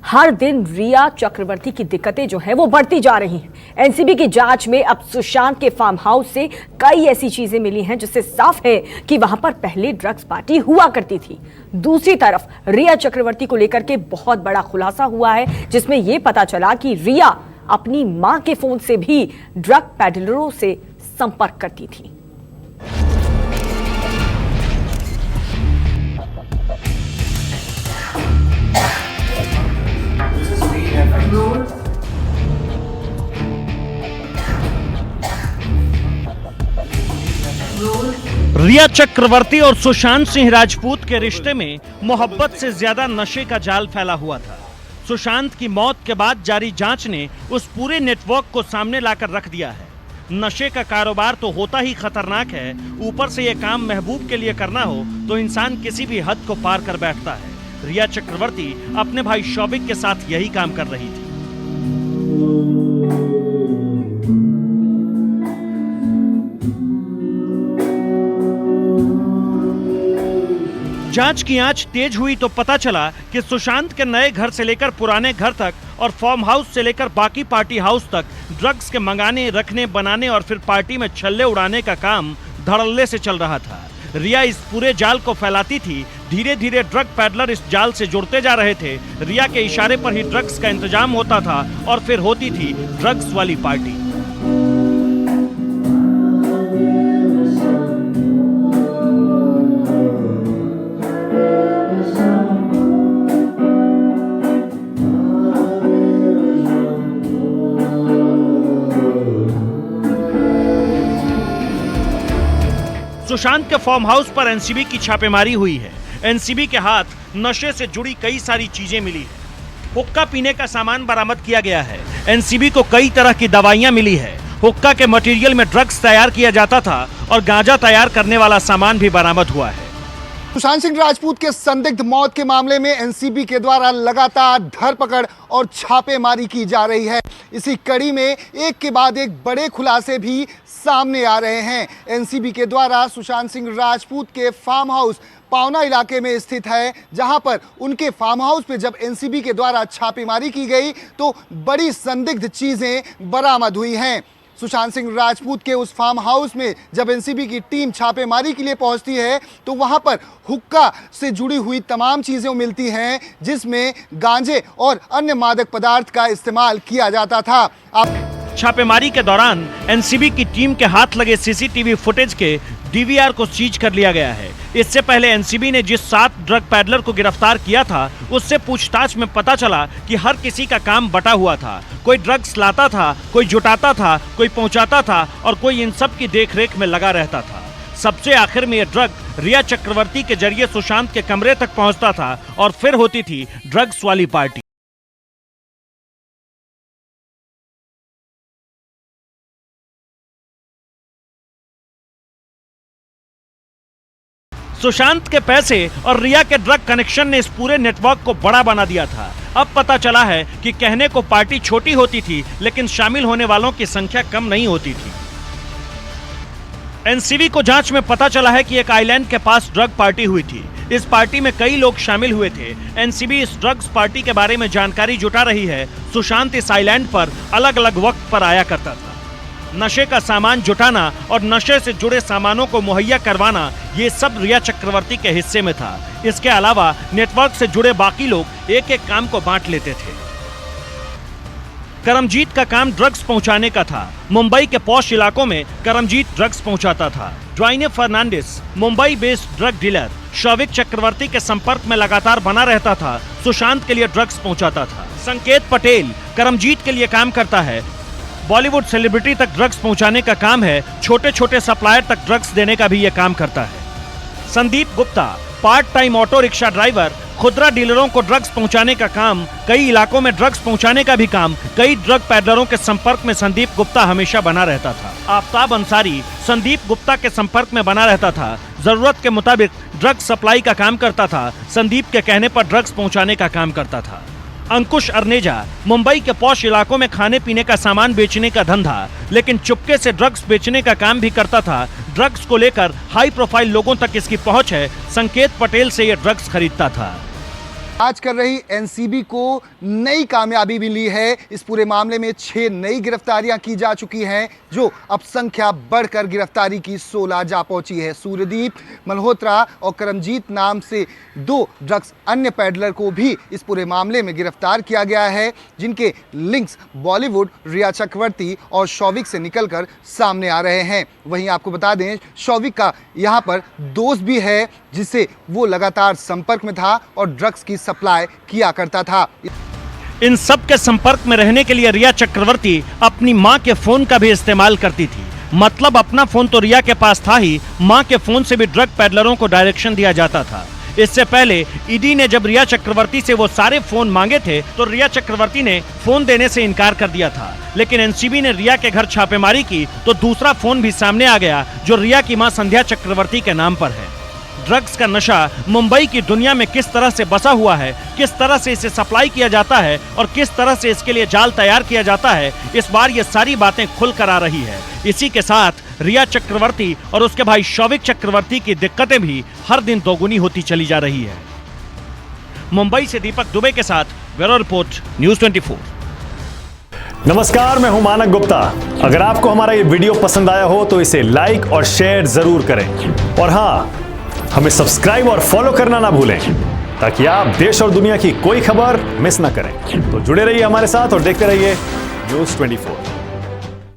हर दिन रिया चक्रवर्ती की दिक्कतें जो है वो बढ़ती जा रही हैं। एनसीबी की जांच में अब सुशांत के फार्म हाउस से कई ऐसी चीजें मिली हैं जिससे साफ है कि वहां पर पहले ड्रग्स पार्टी हुआ करती थी। दूसरी तरफ रिया चक्रवर्ती को लेकर के बहुत बड़ा खुलासा हुआ है, जिसमें यह पता चला कि रिया अपनी मां के फोन से भी ड्रग पैडलरों से संपर्क करती थी। रिया चक्रवर्ती और सुशांत सिंह राजपूत के रिश्ते में मोहब्बत से ज्यादा नशे का जाल फैला हुआ था। सुशांत की मौत के बाद जारी जांच ने उस पूरे नेटवर्क को सामने लाकर रख दिया है। नशे का कारोबार तो होता ही खतरनाक है, ऊपर से ये काम महबूब के लिए करना हो तो इंसान किसी भी हद को पार कर बैठता है। रिया चक्रवर्ती अपने भाई शौविक के साथ यही काम कर रही थी। जांच की आंच तेज हुई तो पता चला कि सुशांत के नए घर से लेकर पुराने घर तक और फार्म हाउस से लेकर बाकी पार्टी हाउस तक ड्रग्स के मंगाने, रखने, बनाने और फिर पार्टी में छल्ले उड़ाने का काम धड़ल्ले से चल रहा था। रिया इस पूरे जाल को फैलाती थी। धीरे धीरे ड्रग पैडलर इस जाल से जुड़ते जा रहे थे। रिया के इशारे पर ही ड्रग्स का इंतजाम होता था और फिर होती थी ड्रग्स वाली पार्टी। सुशांत के फार्म हाउस पर एनसीबी की छापेमारी हुई है। एनसीबी के हाथ नशे से जुड़ी कई सारी चीजें मिली है। हुक्का पीने का सामान बरामद किया गया है। एनसीबी को कई तरह की दवाइयां मिली है। हुक्का के मटेरियल में ड्रग्स तैयार किया जाता था और गांजा तैयार करने वाला सामान भी बरामद हुआ है। सुशांत सिंह राजपूत के संदिग्ध मौत के मामले में एनसीबी के द्वारा लगातार धरपकड़ और छापेमारी की जा रही है। इसी कड़ी में एक के बाद एक बड़े खुलासे भी सामने आ रहे हैं। एनसीबी के द्वारा सुशांत सिंह राजपूत के फार्म हाउस पावना इलाके में स्थित है, जहां पर उनके फार्म हाउस पे जब एनसीबी के द्वारा छापेमारी की गई तो बड़ी संदिग्ध चीजें बरामद हुई हैं। सुशांत सिंह राजपूत के उस फार्म हाउस में जब एनसीबी की टीम छापेमारी के लिए पहुंचती है तो वहां पर हुक्का से जुड़ी हुई तमाम चीजें मिलती हैं, जिसमें गांजे और अन्य मादक पदार्थ का इस्तेमाल किया जाता था। छापेमारी के दौरान एनसीबी की टीम के हाथ लगे सीसीटीवी फुटेज के डीवीआर को सीज कर लिया गया है। इससे पहले एनसीबी ने जिस 7 ड्रग पैडलर को गिरफ्तार किया था, उससे पूछताछ में पता चला कि हर किसी का काम बटा हुआ था। कोई ड्रग्स लाता था, कोई जुटाता था, कोई पहुंचाता था और कोई इन सब की देखरेख में लगा रहता था। सबसे आखिर में यह ड्रग रिया चक्रवर्ती के जरिए सुशांत के कमरे तक पहुंचता था और फिर होती थी ड्रग्स वाली पार्टी। सुशांत के पैसे और रिया के ड्रग कनेक्शन ने इस पूरे नेटवर्क को बड़ा बना दिया था। अब पता चला है कि कहने को पार्टी छोटी होती थी, लेकिन शामिल होने वालों की संख्या कम नहीं होती थी। एनसीबी को जांच में पता चला है कि एक आइलैंड के पास ड्रग पार्टी हुई थी। इस पार्टी में कई लोग शामिल हुए थे। एनसीबी इस ड्रग्स पार्टी के बारे में जानकारी जुटा रही है। सुशांत इस आइलैंड पर अलग अलग वक्त पर आया करता था। नशे का सामान जुटाना और नशे से जुड़े सामानों को मुहैया करवाना, ये सब रिया चक्रवर्ती के हिस्से में था। इसके अलावा नेटवर्क से जुड़े बाकी लोग एक एक काम को बांट लेते थे। करमजीत का काम ड्रग्स पहुंचाने का था। मुंबई के पॉश इलाकों में करमजीत ड्रग्स पहुंचाता था। Dwayne Fernandes, Mumbai based drug dealer, Showik Chakraborty के संपर्क में लगातार बना रहता था। सुशांत के लिए ड्रग्स पहुंचाता था। संकेत पटेल करमजीत के लिए काम करता है। बॉलीवुड सेलिब्रिटी तक ड्रग्स पहुंचाने का काम है। छोटे छोटे सप्लायर तक ड्रग्स देने का भी यह काम करता है। Sandeep Gupta part time auto rickshaw driver, खुदरा डीलरों को ड्रग्स पहुंचाने का काम, कई इलाकों में ड्रग्स पहुंचाने का भी काम। कई ड्रग पैडलरों के संपर्क में संदीप गुप्ता हमेशा बना रहता था। आफ्ताब अंसारी संदीप गुप्ता के संपर्क में बना रहता था। जरूरत के मुताबिक ड्रग्स सप्लाई का काम करता था। संदीप के कहने पर ड्रग्स पहुंचाने का काम करता था। अंकुश अर्नेजा मुंबई के पॉश इलाकों में खाने पीने का सामान बेचने का धंधा, लेकिन चुपके से ड्रग्स बेचने का काम भी करता था। ड्रग्स को लेकर हाई प्रोफाइल लोगों तक इसकी पहुंच है। संकेत पटेल से यह ड्रग्स खरीदता था। जांच कर रही एनसीबी को नई कामयाबी मिली है। इस पूरे मामले में 6 नई गिरफ्तारियां की जा चुकी हैं, जो अब संख्या बढ़कर गिरफ्तारी की 16 जा पहुंची है। सूर्यदीप मल्होत्रा और करमजीत नाम से 2 ड्रग्स अन्य पैडलर को भी इस पूरे मामले में गिरफ्तार किया गया है, जिनके लिंक्स बॉलीवुड रिया चक्रवर्ती और शौविक से निकलकर सामने आ रहे हैं। वहीं आपको बता दें, शौविक का यहां पर दोस्त भी है, जिससे वो लगातार संपर्क में था और ड्रग्स की सप्लाई किया करता था। इन सब के संपर्क में रहने के लिए रिया चक्रवर्ती अपनी मां के फोन का भी इस्तेमाल करती थी। मतलब अपना फोन तो रिया के पास था ही, मां के फोन से भी ड्रग पैडलरों को डायरेक्शन दिया जाता था। इससे पहले ईडी ने जब रिया चक्रवर्ती से वो सारे फोन मांगे थे तो रिया चक्रवर्ती ने फोन देने से इनकार कर दिया था। लेकिन एनसीबी ने रिया के घर छापेमारी की तो दूसरा फोन भी सामने आ गया, जो रिया की मां संध्या चक्रवर्ती के नाम पर है। ड्रग्स का नशा मुंबई की दुनिया में किस तरह से बसा हुआ है, किस तरह से इसे सप्लाई किया जाता है और किस तरह से इसके लिए जाल तैयार किया जाता है, इस बार ये सारी बातें खुल कर आ रही है। इसी के साथ रिया चक्रवर्ती और उसके भाई शौविक चक्रवर्ती की दिक्कतें भी हर दिन दोगुनी होती चली जा रही है। मुंबई से दीपक दुबे के साथ ब्यूरो रिपोर्ट, न्यूज़ 24। नमस्कार, मैं हूं मानक गुप्ता। अगर आपको हमारा ये वीडियो पसंद आया हो तो इसे लाइक और शेयर जरूर करें, और हाँ, हमें सब्सक्राइब और फॉलो करना ना भूलें, ताकि आप देश और दुनिया की कोई खबर मिस ना करें। तो जुड़े रहिए हमारे साथ और देखते रहिए न्यूज़ 24।